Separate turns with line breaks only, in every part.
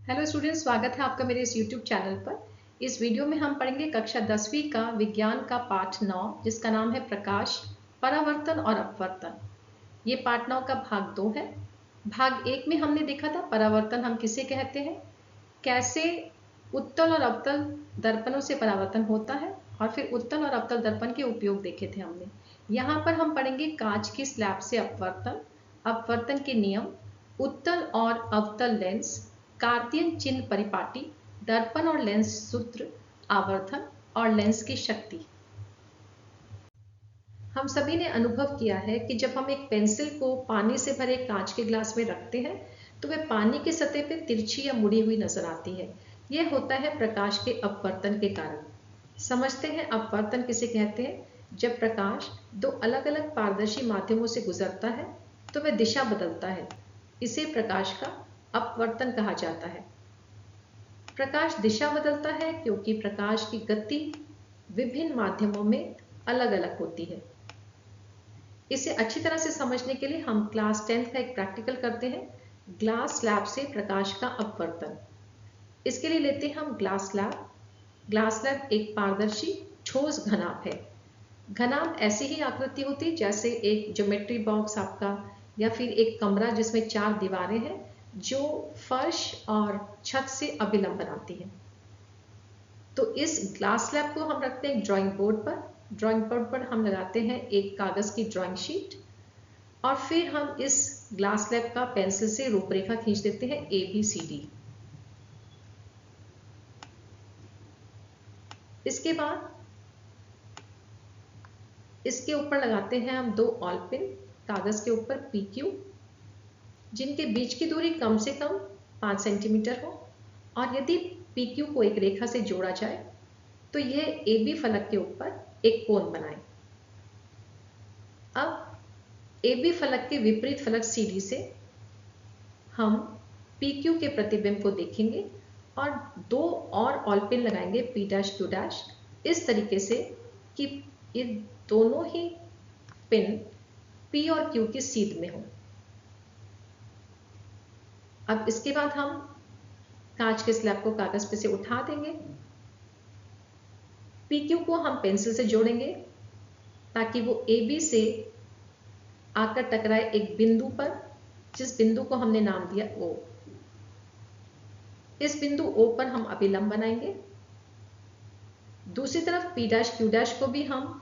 Hello students, स्वागत है आपका मेरे इस यूट्यूब चैनल पर। इस वीडियो में हम पढ़ेंगे कक्षा 10वीं का विज्ञान का पाठ 9, जिसका नाम है प्रकाश, परावर्तन और अपवर्तन। ये पाठ 9 का भाग 2 है। भाग 1 में हमने देखा था परावर्तन हम किसे कहते हैं, कैसे उत्तल और अवतल दर्पणों से परावर्तन होता है, और फिर उत्तल और अवतल दर्पण के उपयोग देखे थे हमने। यहाँ पर हम पढ़ेंगे कांच की स्लैब से अपवर्तन, अपवर्तन के नियम, उत्तल और अवतल लेंस, कार्तियन चिन्ह परिपाटी, दर्पण और लेंस सूत्र, आवर्धन और लेंस की शक्ति। हम सभी ने अनुभव किया है कि जब हम एक पेंसिल को पानी से भरे कांच के ग्लास में रखते हैं तो वह पानी की सतह पर तिरछी या मुड़ी हुई नजर आती है। यह होता है प्रकाश के अपवर्तन के कारण। समझते हैं अपवर्तन किसे कहते हैं। जब प्रकाश दो अलग अलग पारदर्शी माध्यमों से गुजरता है तो वह दिशा बदलता है। इसे प्रकाश का अपवर्तन कहा जाता है। प्रकाश दिशा बदलता है क्योंकि प्रकाश की गति विभिन्न माध्यमों में अलग अलग होती है। इसे अच्छी तरह से समझने के लिए हम क्लास 10th का एक प्रैक्टिकल करते हैं, ग्लास स्लैब से प्रकाश का अपवर्तन। इसके लिए लेते हैं हम ग्लास स्लैब। ग्लास स्लैब एक पारदर्शी ठोस घनाभ है। घनाभ ऐसी ही आकृति होती है जैसे एक ज्योमेट्री बॉक्स आपका, या फिर एक कमरा जिसमें 4 दीवारें हैं जो फर्श और छत से अभिलंब बनाती है। तो इस ग्लास स्लैब को हम रखते हैं ड्राइंग बोर्ड पर। ड्राइंग बोर्ड पर हम लगाते हैं एक कागज की ड्राइंग शीट, और फिर हम इस ग्लास स्लैब का पेंसिल से रूपरेखा खींच देते हैं ABCD। इसके बाद इसके ऊपर लगाते हैं हम 2 ऑल पिन कागज के ऊपर PQ, जिनके बीच की दूरी कम से कम 5 सेंटीमीटर हो, और यदि PQ को एक रेखा से जोड़ा जाए तो यह AB फलक के ऊपर एक कोण बनाए। अब AB फलक के विपरीत फलक CD से हम PQ के प्रतिबिंब को देखेंगे और 2 और ऑल पिन लगाएंगे P', Q', इस तरीके से कि ये दोनों ही पिन P और Q की सीध में हो। अब इसके बाद हम कांच के स्लैब को कागज पे से उठा देंगे। PQ को हम पेंसिल से जोड़ेंगे ताकि वो AB से आकर टकराए एक बिंदु पर, जिस बिंदु को हमने नाम दिया O। इस बिंदु O पर हम अभिलंब बनाएंगे। दूसरी तरफ P', Q' को भी हम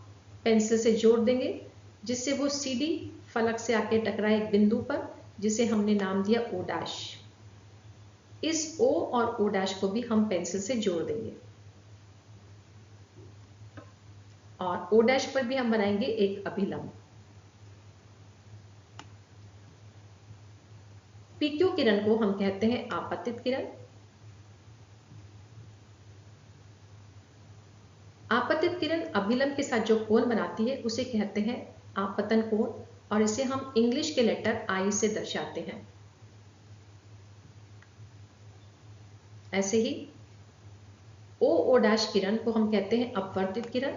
पेंसिल से जोड़ देंगे, जिससे वो CD फलक से आके टकराए एक बिंदु पर, जिसे हमने नाम दिया O'। इस O और O' को भी हम पेंसिल से जोड़ देंगे, और O' पर भी हम बनाएंगे एक अभिलंब। PQ किरण को हम कहते हैं आपतित किरण। आपतित किरण अभिलंब के साथ जो कोण बनाती है उसे कहते हैं आपतन कोण, और इसे हम इंग्लिश के लेटर I से दर्शाते हैं। ऐसे ही OO' किरण को हम कहते हैं अपवर्तित किरण,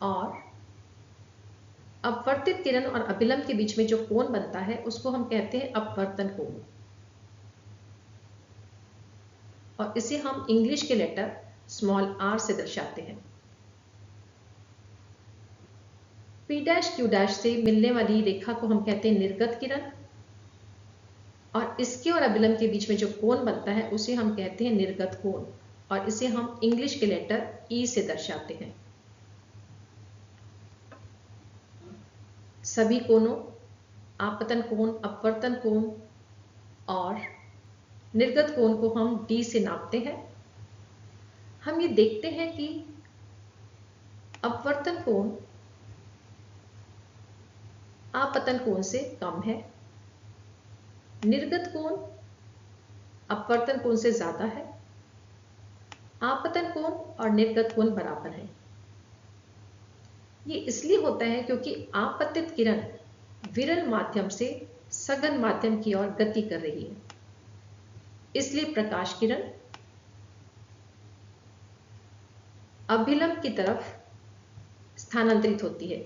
और अपवर्तित किरण और अभिलंब के बीच में जो कोण बनता है उसको हम कहते हैं अपवर्तन कोण, और इसे हम इंग्लिश के लेटर r से दर्शाते हैं। P', Q' से मिलने वाली रेखा को हम कहते हैं निर्गत किरण, और इसके और अभिलंब के बीच में जो कोण बनता है उसे हम कहते हैं निर्गत कोण, और इसे हम इंग्लिश के लेटर E से दर्शाते हैं। सभी कोणों, आपतन कोण, अपवर्तन कोण और निर्गत कोण को हम D से नापते हैं। हम ये देखते हैं कि अपवर्तन कोण आपतन कोण से कम है, निर्गत कोण अपवर्तन कोण से ज्यादा है, आपतन कोण और निर्गत कोण बराबर है। ये इसलिए होता है क्योंकि आपतित किरण विरल माध्यम से सघन माध्यम की ओर गति कर रही है, इसलिए प्रकाश किरण अभिलंब की तरफ स्थानांतरित होती है,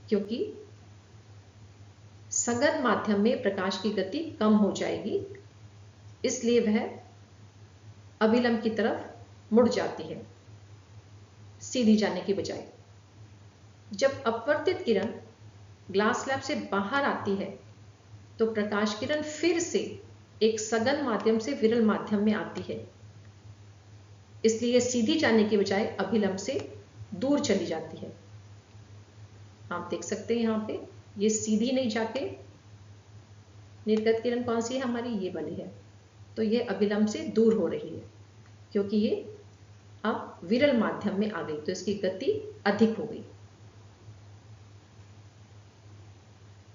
क्योंकि सघन माध्यम में प्रकाश की गति कम हो जाएगी, इसलिए वह अभिलंब की तरफ मुड़ जाती है सीधी जाने की बजाय। जब अपवर्तित किरण ग्लास स्लैब से बाहर आती है तो प्रकाश किरण फिर से एक सघन माध्यम से विरल माध्यम में आती है, इसलिए यह सीधी जाने की बजाय अभिलंब से दूर चली जाती है। आप देख सकते हैं यहाँ पे ये सीधी नहीं जाके, निर्गत किरण कौन सी है हमारी, ये वाली है, तो ये अभिलंब से दूर हो रही है क्योंकि ये अब विरल माध्यम में आ गई, तो इसकी गति अधिक हो गई।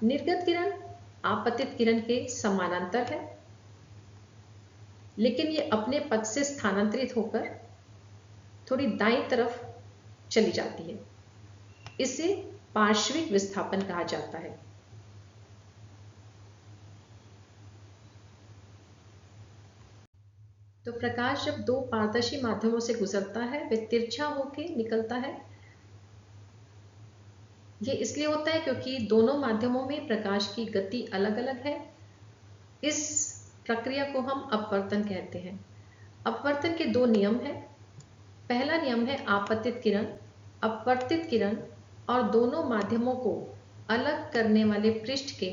निर्गत किरण आपतित किरण के समानांतर है, लेकिन ये अपने पथ से स्थानांतरित होकर थोड़ी दाईं तरफ चली जाती है। इसे पार्श्विक विस्थापन कहा जाता है। तो प्रकाश जब दो पारदर्शी माध्यमों से गुजरता है वह तिरछा होके निकलता है। ये इसलिए होता है क्योंकि दोनों माध्यमों में प्रकाश की गति अलग अलग है। इस प्रक्रिया को हम अपवर्तन कहते हैं। अपवर्तन के दो नियम हैं। पहला नियम है आपतित किरण, अपवर्तित किरण और दोनों माध्यमों को अलग करने वाले पृष्ठ के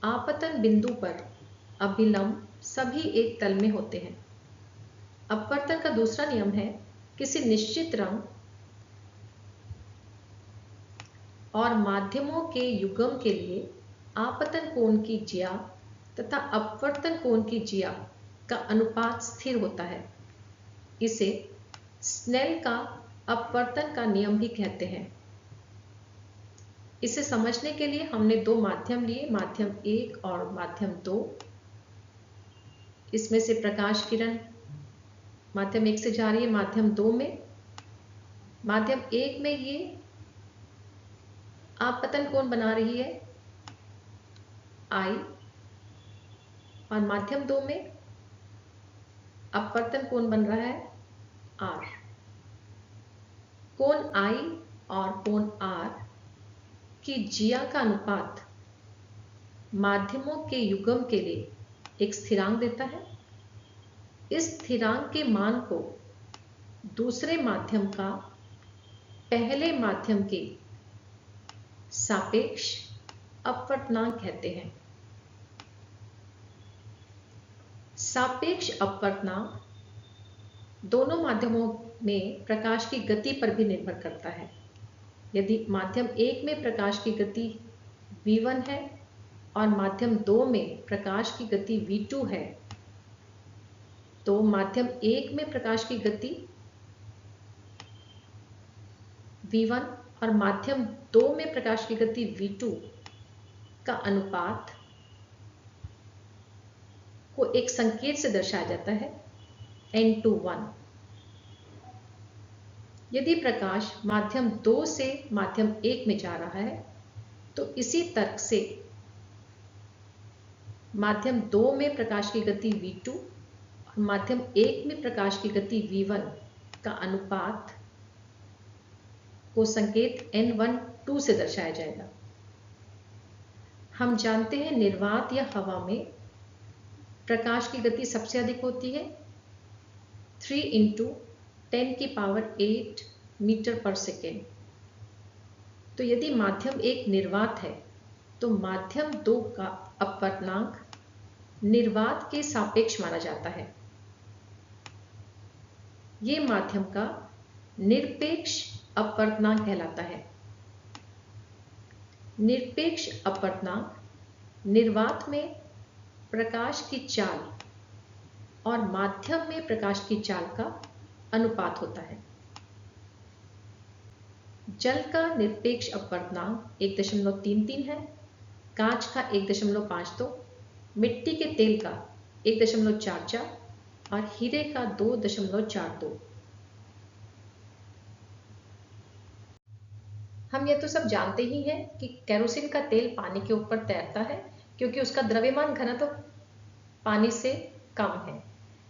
आपतन बिंदु पर अभिलंब सभी एक तल में होते हैं। अपवर्तन का दूसरा नियम है किसी निश्चित रंग और माध्यमों के युग्म के लिए आपतन कोण की ज्या तथा अपवर्तन कोण की ज्या का अनुपात स्थिर होता है। इसे स्नेल का अपवर्तन का नियम भी कहते हैं। इसे समझने के लिए हमने दो माध्यम लिए, माध्यम 1 और माध्यम 2। इसमें से प्रकाश किरण माध्यम 1 से जा रही है माध्यम 2 में। माध्यम 1 में ये आपतन कोण बना रही है I, और माध्यम 2 में अपवर्तन कोण बन रहा है R। कोण I और कोण R की ज्या का अनुपात माध्यमों के युग्म के लिए एक स्थिरांक देता है। इस स्थिरांक के मान को दूसरे माध्यम का पहले माध्यम के सापेक्ष अपवर्तनांक कहते हैं। सापेक्ष अपवर्तनांक दोनों माध्यमों में प्रकाश की गति पर भी निर्भर करता है। यदि माध्यम 1 में प्रकाश की गति v1 है और माध्यम 2 में प्रकाश की गति v2 है, तो माध्यम 1 में प्रकाश की गति v1 और माध्यम 2 में प्रकाश की गति v2 का अनुपात को एक संकेत से दर्शाया जाता है n/1। यदि प्रकाश माध्यम 2 से माध्यम 1 में जा रहा है तो इसी तर्क से माध्यम 2 में प्रकाश की गति v2 और माध्यम 1 में प्रकाश की गति v1 का अनुपात को संकेत n/2 से दर्शाया जाएगा। हम जानते हैं निर्वात या हवा में प्रकाश की गति सबसे अधिक होती है 3 × 10⁸ मीटर पर सेकेंड। तो यदि माध्यम 1 निर्वात है तो माध्यम 2 का अपवर्तनांक निर्वात के सापेक्ष माना जाता है। ये माध्यम का निरपेक्ष अपवर्तनांक कहलाता है। निरपेक्ष अपवर्तनांक निर्वात में प्रकाश की चाल और माध्यम में प्रकाश की चाल का अनुपात होता है। जल का निरपेक्ष अपवर्तनांक 1.33 है, कांच का 1.52, मिट्टी के तेल का 1.44 और हीरे का 2.42। हम ये तो सब जानते ही हैं कि केरोसिन का तेल पानी के ऊपर तैरता है क्योंकि उसका द्रव्यमान घनत्व पानी से कम है।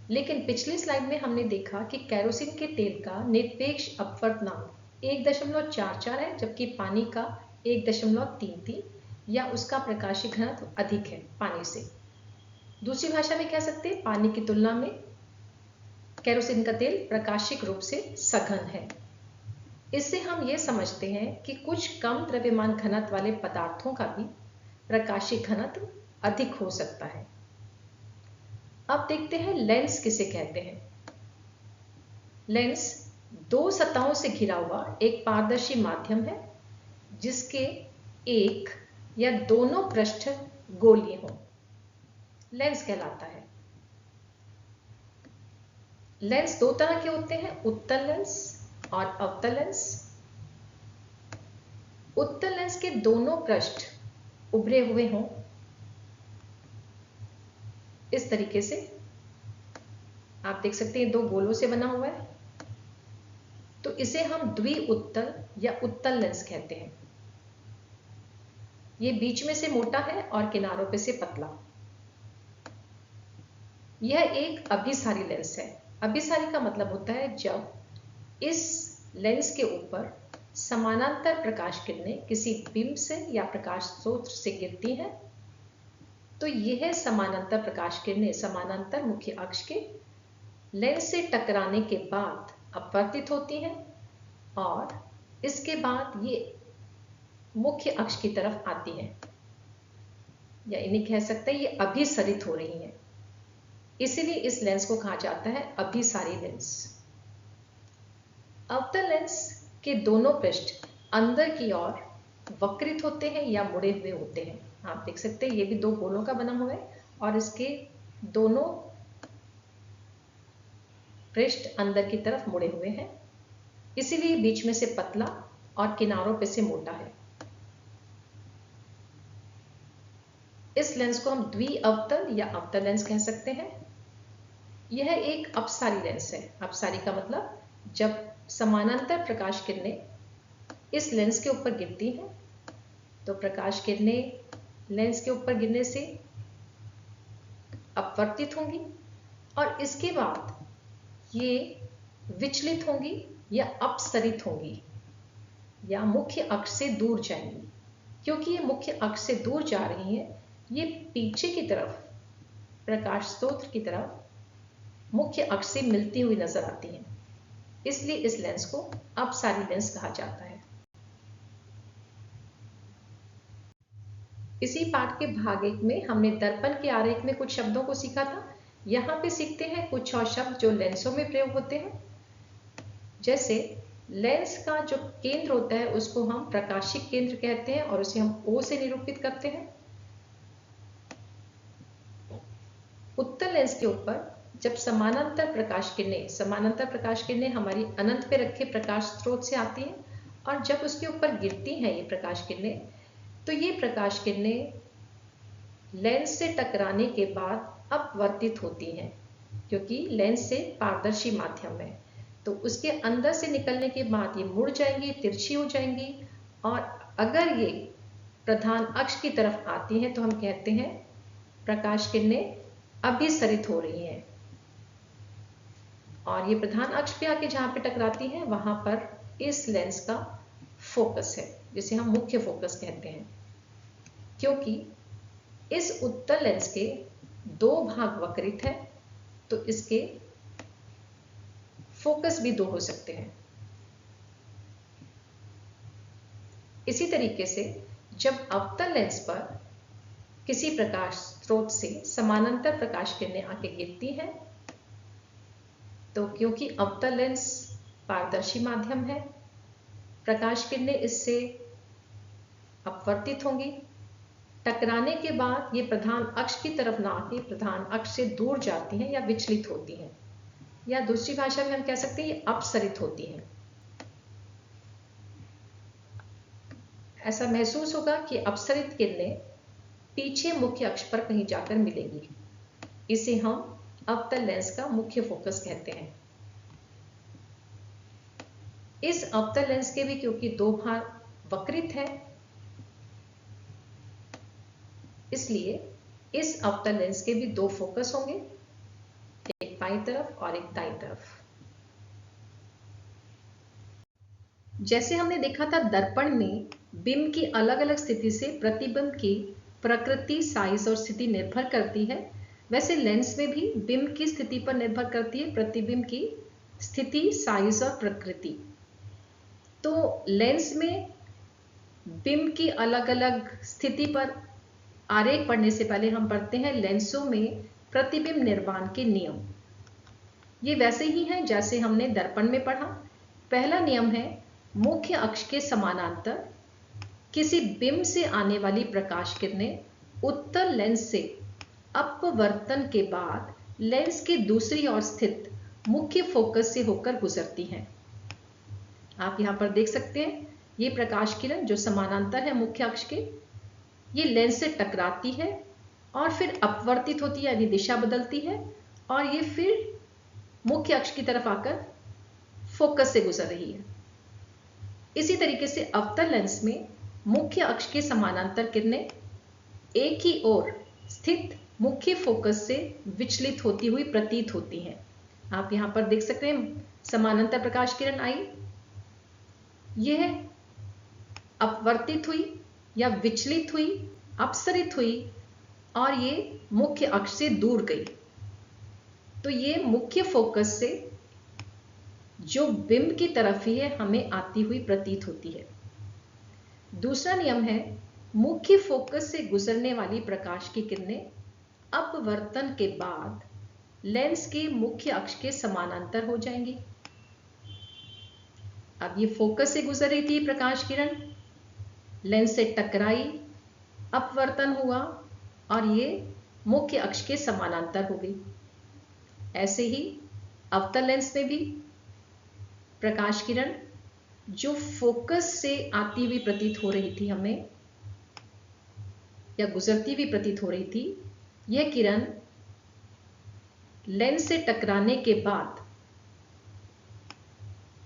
लेकिन पिछली स्लाइड में हमने देखा कि केरोसिन के तेल का निरपेक्ष अपवर्तनांक 1.44 है जबकि पानी का 1.33। या उसका प्रकाशीय घनत्व अधिक है पानी से। दूसरी भाषा में कह सकते हैं पानी की तुलना में केरोसिन का तेल प्रकाशिक रूप से सघन है। इससे हम ये समझते हैं कि कुछ कम द्रव्यमान घनत्व वाले पदार्थों का भी प्रकाशिक घनत्व अधिक हो सकता है। अब देखते हैं लेंस किसे कहते हैं। लेंस दो सतहों से घिरा हुआ एक पारदर्शी माध्यम है जिसके एक या दोनों पृष्ठ गोलीय हों, लेंस कहलाता है। लेंस दो तरह के होते हैं, उत्तल लेंस और अवतल लेंस। उत्तल लेंस के दोनों पृष्ठ उभरे हुए हों, इस तरीके से आप देख सकते हैं, दो गोलों से बना हुआ है, तो इसे हम द्विउत्तल या उत्तल लेंस कहते हैं। ये बीच में से मोटा है और किनारों पे से पतला। यह एक अभिसारी लेंस है। अभिसारी का मतलब होता है जब इस लेंस के ऊपर समानांतर प्रकाश किरणें किसी बिंब से या प्रकाश स्रोत से गिरती हैं, तो यह समानांतर प्रकाश किरणें समानांतर मुख्य अक्ष के लेंस से टकराने के बाद अपवर्तित होती हैं और इसके बाद ये मुख्य अक्ष की तरफ आती हैं, या इन्हें कह सकते हैं ये अभिसरित हो रही हैं। इसीलिए इस लेंस को कहा जाता है अभिसारी लेंस। अवतल लेंस के दोनों पृष्ठ अंदर की ओर वक्रित होते हैं या मुड़े हुए होते हैं। आप देख सकते हैं ये भी दो गोलों का बना हुआ है और इसके दोनों पृष्ठ अंदर की तरफ मुड़े हुए हैं, इसीलिए बीच में से पतला और किनारों पे से मोटा है। इस लेंस को हम द्विअवतल या अवतल लेंस कह सकते हैं। यह एक अपसारी लेंस है। अपसारी का मतलब जब समानांतर प्रकाश किरणें इस लेंस के ऊपर गिरती हैं तो प्रकाश किरणें लेंस के ऊपर गिरने से अपवर्तित होंगी और इसके बाद ये विचलित होंगी या अपसरित होंगी या मुख्य अक्ष से दूर जाएंगी। क्योंकि ये मुख्य अक्ष से दूर जा रही हैं, ये पीछे की तरफ प्रकाश स्रोत की तरफ मुख्य अक्ष से मिलती हुई नजर आती हैं, इसलिए इस लेंस को अपसारी लेंस कहा जाता है। इसी पाठ के भाग 1 में हमने दर्पण के आरेख में कुछ शब्दों को सीखा था। यहाँ पे सीखते हैं कुछ और शब्द जो लेंसों में प्रयोग होते हैं। जैसे लेंस का जो केंद्र होता है उसको हम प्रकाशिक केंद्र कहते हैं और उसे हम O से निरूपित करते हैं। उत्तल लेंस के ऊपर जब समानांतर प्रकाश किरणें हमारी अनंत पे रखे प्रकाश स्रोत से आती हैं और जब उसके ऊपर गिरती हैं ये प्रकाश किरणें, तो ये प्रकाश किरणें लेंस से टकराने के बाद अपवर्तित होती हैं, क्योंकि लेंस से पारदर्शी माध्यम है, तो उसके अंदर से निकलने के बाद ये मुड़ जाएंगी, तिरछी हो जाएंगी और अगर ये प्रधान अक्ष की तरफ आती हैं तो हम कहते हैं प्रकाश किरणें अभिसरित हो रही हैं। और ये प्रधान अक्ष पे आके जहां पे टकराती हैं वहां पर इस लेंस का फोकस है, जिसे हम मुख्य फोकस कहते हैं। क्योंकि इस उत्तल लेंस के दो भाग वक्रित हैं, तो इसके फोकस भी दो हो सकते हैं। इसी तरीके से जब अवतल लेंस पर किसी प्रकाश स्रोत से समानांतर प्रकाश किरणें आके गिरती हैं, तो क्योंकि अवतल लेंस पारदर्शी माध्यम है, प्रकाश किरणें इससे अपवर्तित होंगी। टकराने के बाद ये प्रधान अक्ष की तरफ ना आके प्रधान अक्ष से दूर जाती हैं या विचलित होती हैं, या दूसरी भाषा में हम कह सकते हैं ये अपसरित होती हैं। ऐसा महसूस होगा कि अपसरित किरणें पीछे मुख्य अक्ष पर कहीं जाकर मिलेंगी। इसे हम अवतल लेंस का मुख्य फोकस कहते हैं। इस अवतल लेंस के भी क्योंकि दो भाग वक्रित है, इसलिए इस अवतल लेंस के भी दो फोकस होंगे, एक बाईं तरफ और एक दाईं तरफ। जैसे हमने देखा था दर्पण में बिंब की अलग अलग स्थिति से प्रतिबिंब की प्रकृति, साइज और स्थिति निर्भर करती है। वैसे लेंस में भी बिंब की स्थिति पर निर्भर करती है प्रतिबिंब की स्थिति, साइज और प्रकृति। तो लेंस में बिंब की अलग अलग स्थिति पर आरेख पढ़ने से पहले हम पढ़ते हैं लेंसों में प्रतिबिंब निर्माण के नियम। ये वैसे ही हैं जैसे हमने दर्पण में पढ़ा। पहला नियम है मुख्य अक्ष के समानांतर किसी बिंब से आने वाली प्रकाश किरणें उत्तल लेंस से अपवर्तन के बाद लेंस के दूसरी ओर स्थित मुख्य फोकस से होकर गुजरती हैं। आप यहाँ पर देख सकते हैं ये प्रकाश किरण जो समानांतर है मुख्य अक्ष के, ये लेंस से टकराती है और फिर अपवर्तित होती है, यानी दिशा बदलती है, और ये फिर मुख्य अक्ष की तरफ आकर फोकस से गुजर रही है। इसी तरीके से अवतल लेंस में मुख्य अक्ष के समानांतर किरणें एक ही ओर स्थित मुख्य फोकस से विचलित होती हुई प्रतीत होती हैं। आप यहां पर देख सकते हैं समानांतर प्रकाश किरण आई, यह अपवर्तित हुई या विचलित हुई, अपसरित हुई और ये मुख्य अक्ष से दूर गई। तो ये मुख्य फोकस से जो बिंब की तरफ ही है हमें आती हुई प्रतीत होती है। दूसरा नियम है मुख्य फोकस से गुजरने वाली प्रकाश की किरणें अपवर्तन के बाद लेंस के मुख्य अक्ष के समानांतर हो जाएंगी। अब ये फोकस से गुजर रही थी प्रकाश किरण, लेंस से टकराई, अपवर्तन हुआ और ये मुख्य अक्ष के समानांतर हो गई। ऐसे ही अवतल लेंस में भी प्रकाश किरण जो फोकस से आती हुई प्रतीत हो रही थी हमें या गुजरती हुई प्रतीत हो रही थी, यह किरण लेंस से टकराने के बाद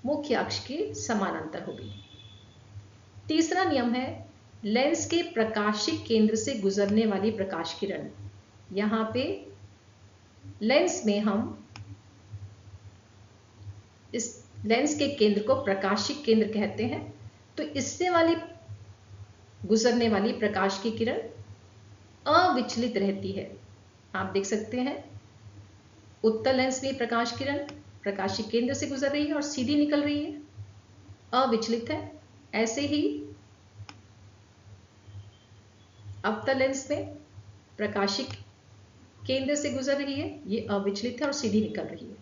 मुख्य अक्ष के समानांतर हो गई। तीसरा नियम है लेंस के प्रकाशिक केंद्र से गुजरने वाली प्रकाश किरण। यहां पे लेंस में हम इस लेंस के केंद्र को प्रकाशिक केंद्र कहते हैं। तो इससे गुजरने वाली प्रकाश की किरण अविचलित रहती है। आप देख सकते हैं उत्तल लेंस में प्रकाश किरण प्रकाशिक केंद्र से गुजर रही है और सीधी निकल रही है, अविचलित है। ऐसे ही अवतल लेंस में प्रकाशिक केंद्र से गुजर रही है, ये अविचलित है और सीधी निकल रही है।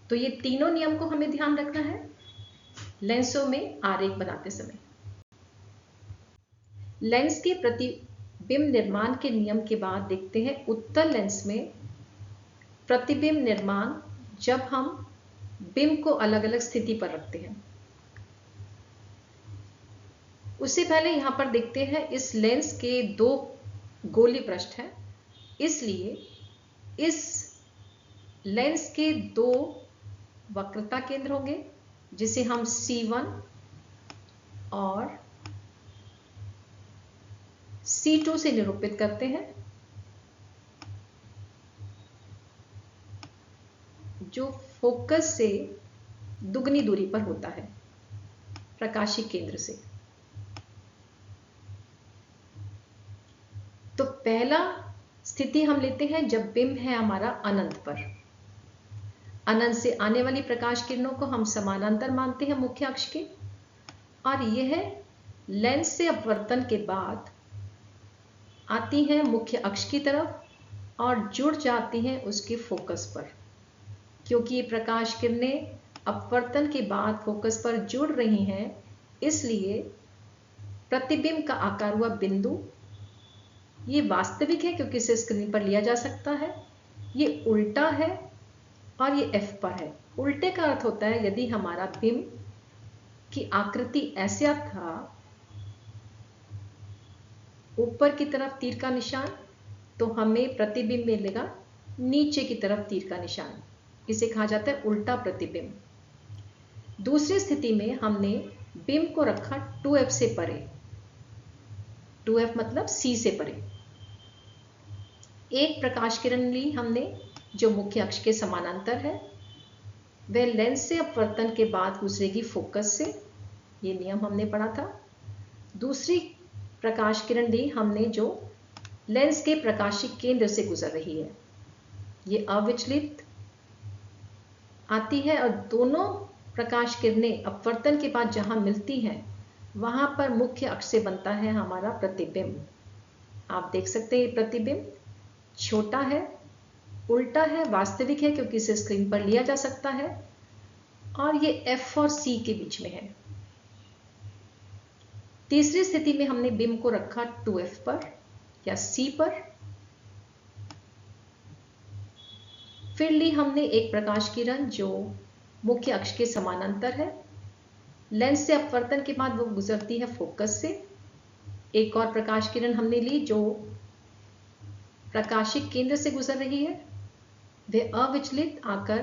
तो ये तीनों नियम को हमें ध्यान रखना है लेंसों में आरेख बनाते समय। लेंस के प्रतिबिंब निर्माण के नियम के बाद देखते हैं उत्तल लेंस में प्रतिबिंब निर्माण जब हम बिंब को अलग अलग स्थिति पर रखते हैं। उससे पहले यहां पर देखते हैं इस लेंस के दो गोली पृष्ठ हैं, इसलिए इस लेंस के दो वक्रता केंद्र होंगे जिसे हम C1 और C2 से निरूपित करते हैं, जो फोकस से दुगनी दूरी पर होता है प्रकाशिक केंद्र से। तो पहला स्थिति हम लेते हैं जब बिंब है हमारा अनंत पर। अनंत से आने वाली प्रकाश किरणों को हम समानांतर मानते हैं मुख्य अक्ष के, और यह लेंस से अपवर्तन के बाद आती हैं मुख्य अक्ष की तरफ और जुड़ जाती हैं उसके फोकस पर। क्योंकि ये प्रकाश किरणें अपवर्तन के बाद फोकस पर जुड़ रही हैं, इसलिए प्रतिबिंब का आकार हुआ बिंदु ये वास्तविक है क्योंकि इसे स्क्रीन पर लिया जा सकता है, ये उल्टा है और ये F पर है। उल्टे का अर्थ होता है यदि हमारा बिंब की आकृति ऐसा था, ऊपर की तरफ तीर का निशान, तो हमें प्रतिबिंब मिलेगा नीचे की तरफ तीर का निशान। इसे कहा जाता है उल्टा प्रतिबिंब। दूसरी स्थिति में हमने बिंब को रखा 2F से परे, 2F मतलब C से परे। एक प्रकाश किरण ली हमने जो मुख्य अक्ष के समानांतर है, वह लेंस से अपवर्तन के बाद गुजरेगी फोकस से, ये नियम हमने पढ़ा था। दूसरी प्रकाश किरण ली हमने जो लेंस के प्रकाशिक केंद्र से गुजर रही है, ये अविचलित आती है और दोनों प्रकाश किरणें अपवर्तन के बाद जहां मिलती हैं वहां पर मुख्य अक्ष से बनता है हमारा प्रतिबिंब। आप देख सकते हैं ये प्रतिबिंब छोटा है, उल्टा है, वास्तविक है क्योंकि इसे स्क्रीन पर लिया जा सकता है, और ये F और C के बीच में है। तीसरी स्थिति में हमने बिंब को रखा 2F पर या C पर। फिर ली हमने एक प्रकाश किरण जो मुख्य अक्ष के समानांतर है, लेंस से अपवर्तन के बाद वो गुजरती है फोकस से। एक और प्रकाश किरण हमने ली जो प्रकाशिक केंद्र से गुजर रही है, वे अविचलित आकर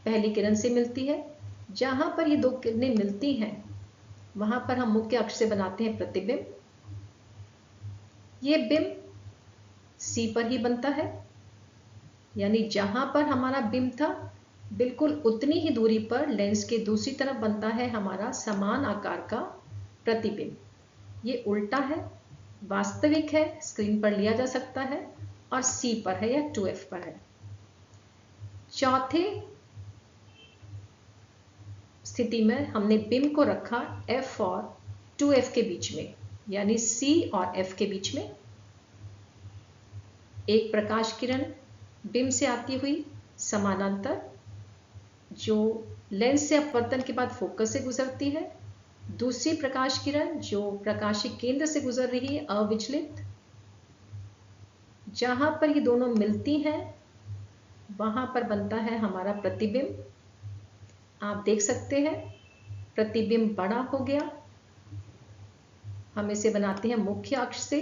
पहली किरण से मिलती है। जहां पर ये दो किरणें मिलती हैं वहां पर हम मुख्य अक्ष से बनाते हैं प्रतिबिंब। ये बिंब C पर ही बनता है, यानी जहां पर हमारा बिंब था बिल्कुल उतनी ही दूरी पर लेंस के दूसरी तरफ बनता है हमारा समान आकार का प्रतिबिंब। ये उल्टा है, वास्तविक है, स्क्रीन पर लिया जा सकता है, और C पर है या 2F पर है। चौथे स्थिति में हमने बिंब को रखा F और 2F के बीच में, यानी C और F के बीच में। एक प्रकाश किरण बिंब से आती हुई समानांतर जो लेंस से अपवर्तन के बाद फोकस से गुजरती है। दूसरी प्रकाश किरण जो प्रकाशिक केंद्र से गुजर रही है अविचलित। जहां पर ये दोनों मिलती हैं वहां पर बनता है हमारा प्रतिबिंब। आप देख सकते हैं प्रतिबिंब बड़ा हो गया। हम इसे बनाते हैं मुख्य अक्ष से।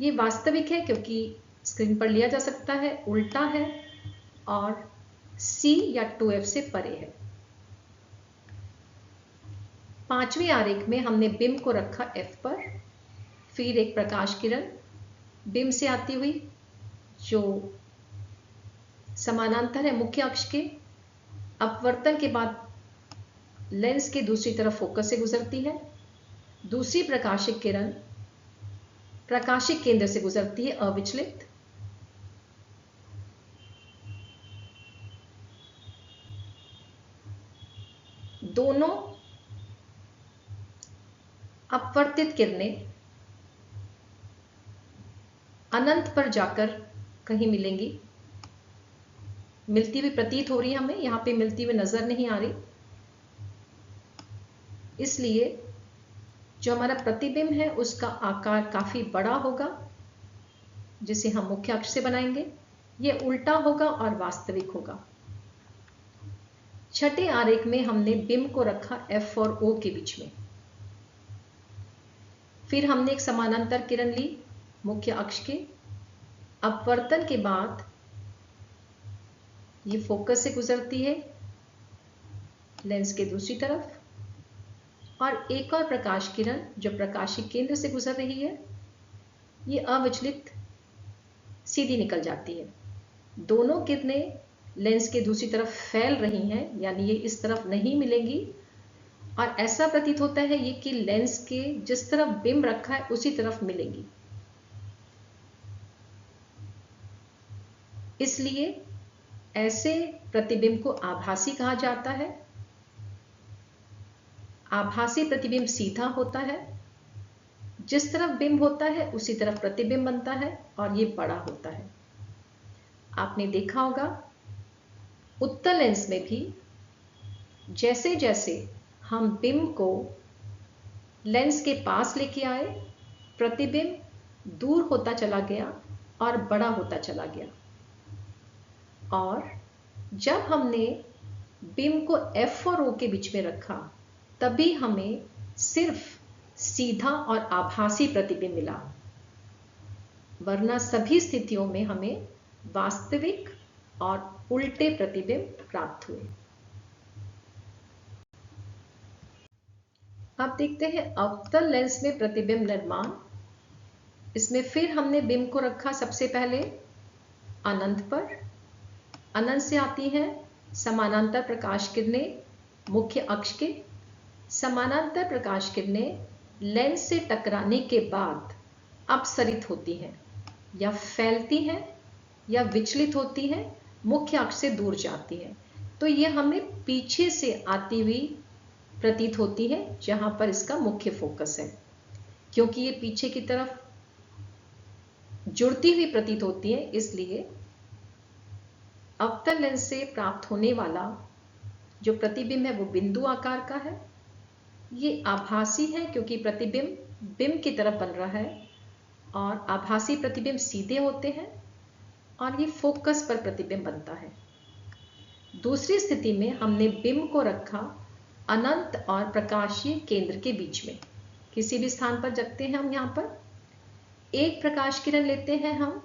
ये वास्तविक है क्योंकि स्क्रीन पर लिया जा सकता है, उल्टा है और C या 2F से परे है। पांचवें आरेख में हमने बिंब को रखा F पर। फिर एक प्रकाश किरण बिंब से आती हुई जो समानांतर है मुख्य अक्ष के, अपवर्तन के बाद लेंस के दूसरी तरफ फोकस से गुजरती है। दूसरी प्रकाशिक किरण प्रकाशिक केंद्र से गुजरती है अविचलित। दोनों अपवर्तित किरणें अनंत पर जाकर कहीं मिलेंगी। मिलती हुई प्रतीत हो रही है हमें, यहां पे मिलती हुई नजर नहीं आ रही। इसलिए जो हमारा प्रतिबिंब है उसका आकार काफी बड़ा होगा जिसे हम मुख्य अक्ष से बनाएंगे। यह उल्टा होगा और वास्तविक होगा। छठे आरेख में हमने बिंब को रखा F और O के बीच में। फिर हमने एक समानांतर किरण ली मुख्य अक्ष के। अपवर्तन के बाद ये फोकस से गुजरती है लेंस के दूसरी तरफ, और एक और प्रकाश किरण जो प्रकाशिक केंद्र से गुजर रही है ये अविचलित सीधी निकल जाती है। दोनों किरणें लेंस के दूसरी तरफ फैल रही हैं, यानी ये इस तरफ नहीं मिलेंगी, और ऐसा प्रतीत होता है ये कि लेंस के जिस तरफ बिंब रखा है उसी तरफ मिलेंगी। इसलिए ऐसे प्रतिबिंब को आभासी कहा जाता है। आभासी प्रतिबिंब सीधा होता है, जिस तरफ बिंब होता है उसी तरफ प्रतिबिंब बनता है और ये बड़ा होता है। आपने देखा होगा उत्तल लेंस में भी जैसे जैसे हम बिंब को लेंस के पास लेके आए, प्रतिबिंब दूर होता चला गया और बड़ा होता चला गया, और जब हमने बिंब को F और O के बीच में रखा तभी हमें सिर्फ सीधा और आभासी प्रतिबिंब मिला, वरना सभी स्थितियों में हमें वास्तविक और उल्टे प्रतिबिंब प्राप्त हुए। अब देखते हैं अवतल लेंस में प्रतिबिंब निर्माण। इसमें फिर हमने बिंब को रखा सबसे पहले अनंत पर। अनंत से आती हैं समानांतर प्रकाश किरणें मुख्य अक्ष के। समानांतर प्रकाश किरणें लेंस से टकराने के बाद अपसरित होती हैं या फैलती हैं या विचलित होती हैं, मुख्य अक्ष से दूर जाती हैं। तो ये हमें पीछे से आती हुई प्रतीत होती है, जहां पर इसका मुख्य फोकस है। क्योंकि ये पीछे की तरफ जुड़ती हुई प्रतीत होती है, इसलिए अवतल लेंस से प्राप्त होने वाला जो प्रतिबिंब है वो बिंदु आकार का है। ये आभासी है क्योंकि प्रतिबिंब बिंब की तरफ बन रहा है, और आभासी प्रतिबिंब सीधे होते हैं और ये फोकस पर प्रतिबिंब बनता है। दूसरी स्थिति में हमने बिंब को रखा अनंत और प्रकाशीय केंद्र के बीच में। किसी भी स्थान पर रखते हैं हम। यहाँ पर एक प्रकाश किरण लेते हैं हम,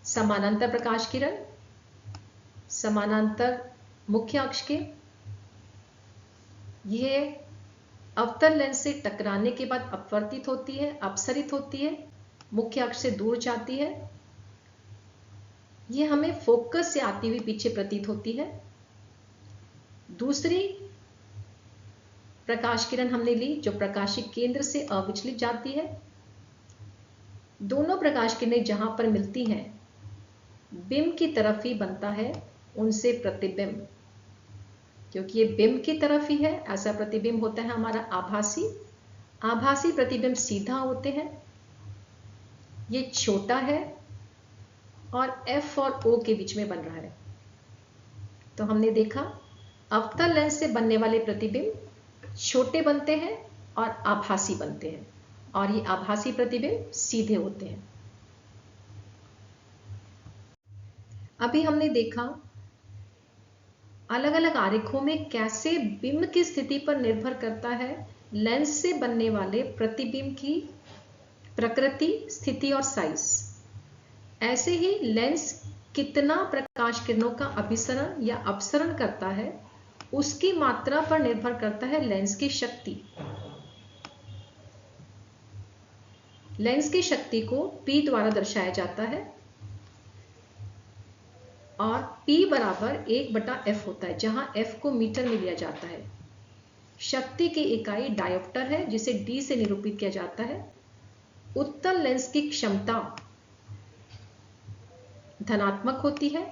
समानांतर प्रकाश किरण, समानांतर मुख्य अक्ष के। यह अवतल लेंस से टकराने के बाद अपवर्तित होती है, अपसरित होती है, मुख्य अक्ष से दूर जाती है। यह हमें फोकस से आती हुई पीछे प्रतीत होती है। दूसरी प्रकाश किरण हमने ली जो प्रकाशिक केंद्र से अविचलित जाती है। दोनों प्रकाश किरणें जहां पर मिलती हैं, बिंब की तरफ ही बनता है उनसे प्रतिबिंब। क्योंकि ये बिंब की तरफ ही है, ऐसा प्रतिबिंब होता है हमारा आभासी। आभासी प्रतिबिंब सीधा होते हैं, ये छोटा है और F और O के बीच में बन रहा है। तो हमने देखा अवतल लेंस से बनने वाले प्रतिबिंब छोटे बनते हैं और आभासी बनते हैं, और ये आभासी प्रतिबिंब सीधे होते हैं। अभी हमने देखा अलग अलग आरेखों में कैसे बिंब की स्थिति पर निर्भर करता है लेंस से बनने वाले प्रतिबिंब की प्रकृति, स्थिति और साइज। ऐसे ही लेंस कितना प्रकाश किरणों का अभिसरण या अपसरण करता है, उसकी मात्रा पर निर्भर करता है लेंस की शक्ति। लेंस की शक्ति को P द्वारा दर्शाया जाता है, और P बराबर 1/F होता है, जहां F को मीटर में लिया जाता है। शक्ति की इकाई डायोप्टर है, जिसे D से निरूपित किया जाता है। उत्तल लेंस की क्षमता धनात्मक होती है,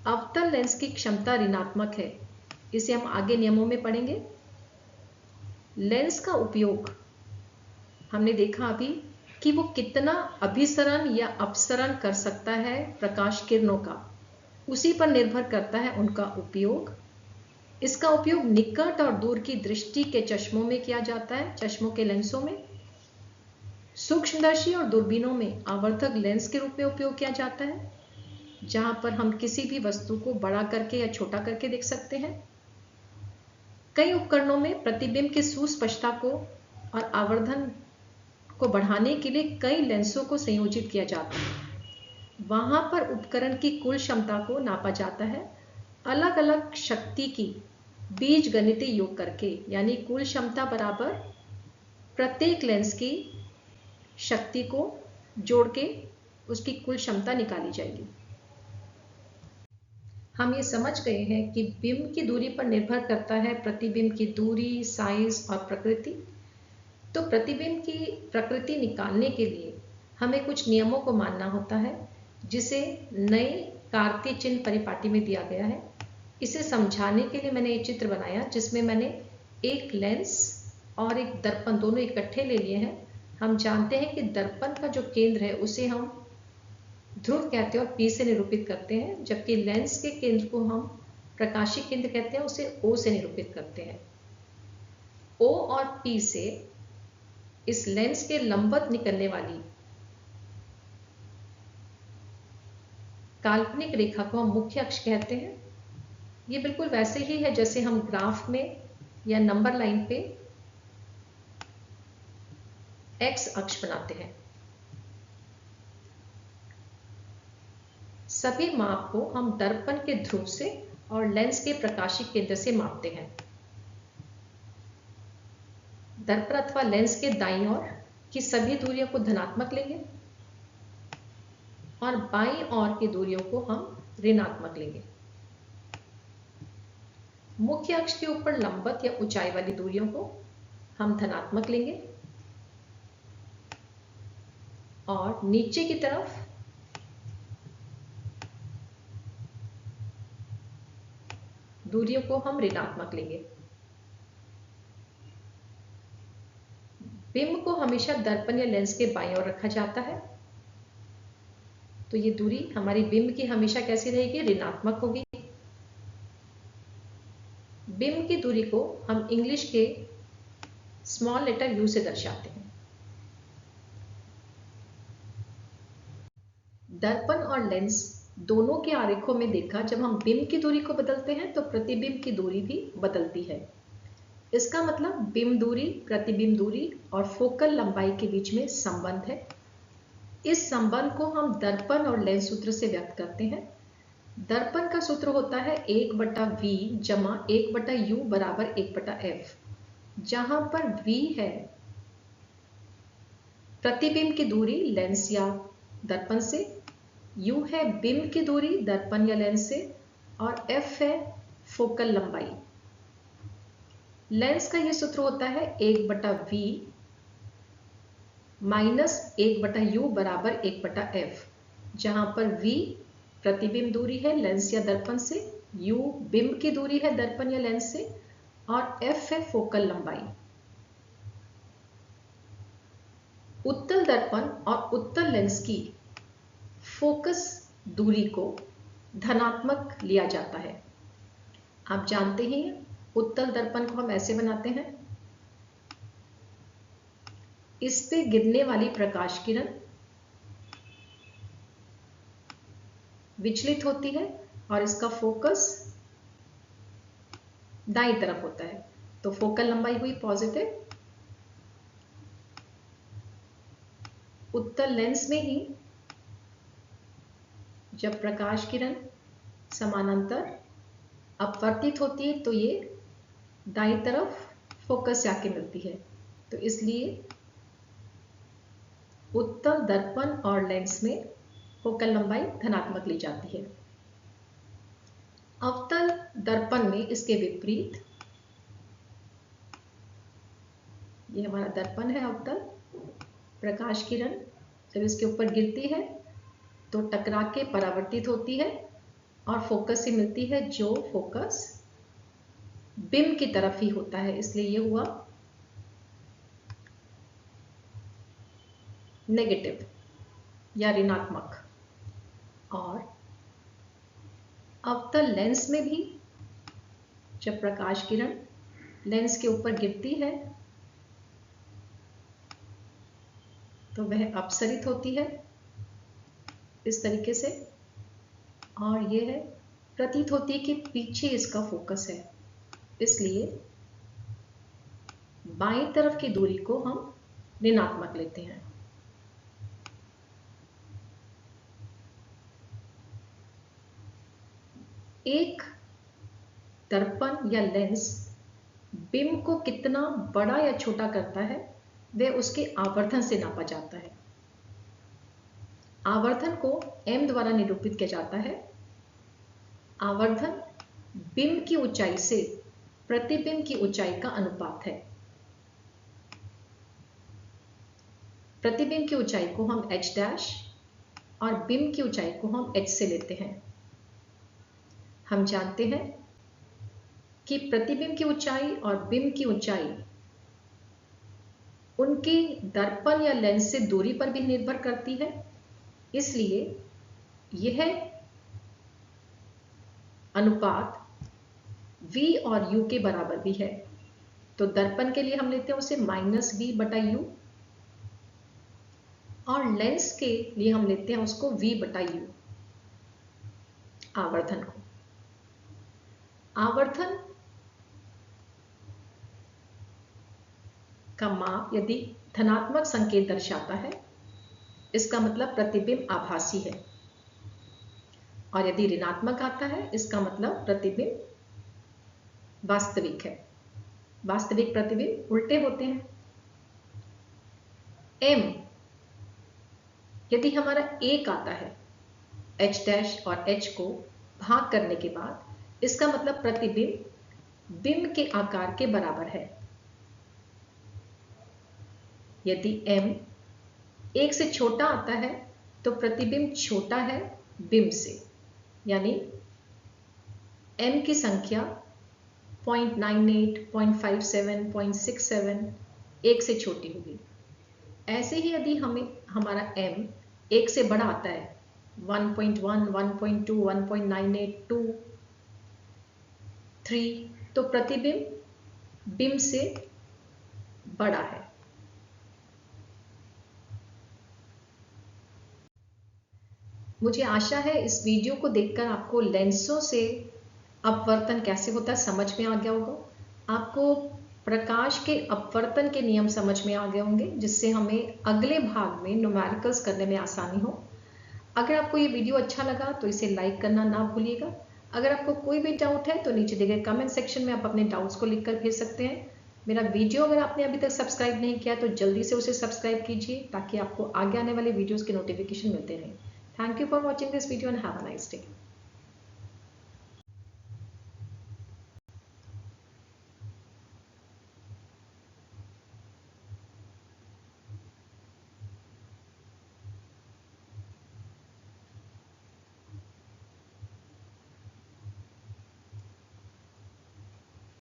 अवतल लेंस की क्षमता ऋणात्मक है। इसे हम आगे नियमों में पढ़ेंगे। लेंस का उपयोग हमने देखा अभी कि वो कितना अभिसरण या अपसरण कर सकता है प्रकाश किरणों का, उसी पर निर्भर करता है उनका उपयोग। इसका उपयोग निकट और दूर की दृष्टि के चश्मों में किया जाता है, चश्मों के लेंसों में। सूक्ष्मदर्शी और दूरबीनों में आवर्धक लेंस के रूप में उपयोग किया जाता है, जहां पर हम किसी भी वस्तु को बड़ा करके या छोटा करके देख सकते हैं। कई उपकरणों में प्रतिबिंब की सुस्पष्टता को और आवर्धन को बढ़ाने के लिए कई लेंसों को संयोजित किया जाता है। वहां पर उपकरण की कुल क्षमता को नापा जाता है अलग अलग शक्ति की बीजगणितीय योग करके, यानी कुल क्षमता बराबर प्रत्येक लेंस की शक्ति को जोड़ के उसकी कुल क्षमता निकाली जाएगी। हम ये समझ गए हैं कि बिंब की दूरी पर निर्भर करता है प्रतिबिंब की दूरी, साइज और प्रकृति। तो प्रतिबिंब की प्रकृति निकालने के लिए हमें कुछ नियमों को मानना होता है, जिसे नए कार्तीय चिन्ह परिपाटी में दिया गया है। इसे समझाने के लिए मैंने ये चित्र बनाया, जिसमें मैंने एक लेंस और एक दर्पण दोनों इकट्ठे ले लिए हैं। हम जानते हैं कि दर्पण का जो केंद्र है उसे हम ध्रुव कहते हैं और P से निरूपित करते हैं, जबकि लेंस के केंद्र को हम प्रकाशिक केंद्र कहते हैं, उसे O से निरूपित करते हैं। O और P से इस लेंस के लंबवत निकलने वाली काल्पनिक रेखा को हम मुख्य अक्ष कहते हैं। ये बिल्कुल वैसे ही है जैसे हम ग्राफ में या नंबर लाइन पे एक्स अक्ष बनाते हैं। सभी माप को हम दर्पण के ध्रुव से और लेंस के प्रकाशिक केंद्र से मापते हैं। दर्पण अथवा लेंस के दाईं ओर की सभी दूरियों को धनात्मक लेंगे और बाईं ओर की दूरियों को हम ऋणात्मक लेंगे। मुख्य अक्ष के ऊपर लंबवत या ऊंचाई वाली दूरियों को हम धनात्मक लेंगे और नीचे की तरफ दूरियों को हम ऋणात्मक लेंगे। बिंब को हमेशा दर्पण या लेंस के बाईं ओर रखा जाता है, तो ये दूरी हमारी बिंब की हमेशा कैसी रहेगी? ऋणात्मक होगी। बिंब की दूरी को हम इंग्लिश के स्मॉल लेटर u से दर्शाते हैं। दर्पण और लेंस दोनों के आरेखों में देखा, जब हम बिंब की दूरी को बदलते हैं तो प्रतिबिंब की दूरी भी बदलती है। इसका मतलब बिंब दूरी, प्रतिबिंब दूरी और फोकल लंबाई के बीच में संबंध है। इस संबंध को हम दर्पण और लेंस सूत्र से व्यक्त करते हैं। दर्पण का सूत्र होता है 1/v जमा 1/u बराबर 1/f, जहां पर v है प्रतिबिंब की दूरी लेंस या दर्पण से, u है बिंब की दूरी दर्पण या लेंस से और f है फोकल लंबाई। लेंस का यह सूत्र होता है 1/v माइनस 1/u बराबर 1/f, जहां पर v प्रतिबिंब दूरी है लेंस या दर्पण से, u बिंब की दूरी है दर्पण या लेंस से और f है फोकल लंबाई। उत्तल दर्पण और उत्तल लेंस की फोकस दूरी को धनात्मक लिया जाता है। आप जानते ही हैं, उत्तल दर्पण को हम ऐसे बनाते हैं, इस पे गिरने वाली प्रकाश किरण विचलित होती है और इसका फोकस दाईं तरफ होता है, तो फोकल लंबाई हुई पॉजिटिव। उत्तल लेंस में ही जब प्रकाश किरण समानांतर अपवर्तित होती है तो ये दाईं तरफ फोकस से आके मिलती है, तो इसलिए उत्तल दर्पण और लेंस में फोकल लंबाई धनात्मक ली जाती है। अवतल दर्पण में इसके विपरीत, ये हमारा दर्पण है अवतल, प्रकाश किरण जब इसके ऊपर गिरती है तो टकरा के परावर्तित होती है और फोकस से मिलती है, जो फोकस बिंब की तरफ ही होता है, इसलिए ये हुआ नेगेटिव या ऋणात्मक। और अवतल लेंस में भी जब प्रकाश किरण लेंस के ऊपर गिरती है तो वह अपसरित होती है इस तरीके से, और यह है प्रतीत होती है कि पीछे इसका फोकस है, इसलिए बाईं तरफ की दूरी को हम ऋणात्मक लेते हैं। एक दर्पण या लेंस बिंब को कितना बड़ा या छोटा करता है वह उसके आवर्धन से नापा जाता है। आवर्धन को m द्वारा निरूपित किया जाता है। आवर्धन बिंब की ऊंचाई से प्रतिबिंब की ऊंचाई का अनुपात है। प्रतिबिंब की ऊंचाई को हम h डैश और बिंब की ऊंचाई को हम h से लेते हैं। हम जानते हैं कि प्रतिबिंब की ऊंचाई और बिंब की ऊंचाई उनकी दर्पण या लेंस से दूरी पर भी निर्भर करती है, इसलिए यह अनुपात v और u के बराबर भी है। तो दर्पण के लिए हम लेते हैं उसे -v/u और लेंस के लिए हम लेते हैं उसको v/u, आवर्धन को। आवर्धन का माप यदि धनात्मक संकेत दर्शाता है, इसका मतलब प्रतिबिंब आभासी है, और यदि ऋणात्मक आता है इसका मतलब प्रतिबिंब वास्तविक है। वास्तविक प्रतिबिंब उल्टे होते हैं। m यदि हमारा 1 आता है h डैश और h को भाग करने के बाद, इसका मतलब प्रतिबिंब बिंब के आकार के बराबर है। यदि m 1 से छोटा आता है तो प्रतिबिंब छोटा है बिंब से, यानी m की संख्या 0.98, 0.57, 0.67 1 से छोटी होगी। ऐसे ही यदि हमारा m 1 से बड़ा आता है 1.1, 1.2, 1.98, 2, 3 तो प्रतिबिंब बिंब से बड़ा है। मुझे आशा है इस वीडियो को देखकर आपको लेंसों से अपवर्तन कैसे होता है समझ में आ गया होगा। आपको प्रकाश के अपवर्तन के नियम समझ में आ गए होंगे, जिससे हमें अगले भाग में न्यूमेरिकल्स करने में आसानी हो। अगर आपको ये वीडियो अच्छा लगा तो इसे लाइक करना ना भूलिएगा। अगर आपको कोई भी डाउट है तो नीचे दिए गए कमेंट सेक्शन में आप अपने डाउट्स को लिखकर भेज सकते हैं। मेरा वीडियो अगर आपने अभी तक सब्सक्राइब नहीं किया तो जल्दी से उसे सब्सक्राइब कीजिए, ताकि आपको आगे आने वाले वीडियोस के नोटिफिकेशन मिलते रहें। Thank you for watching this video and have a nice day.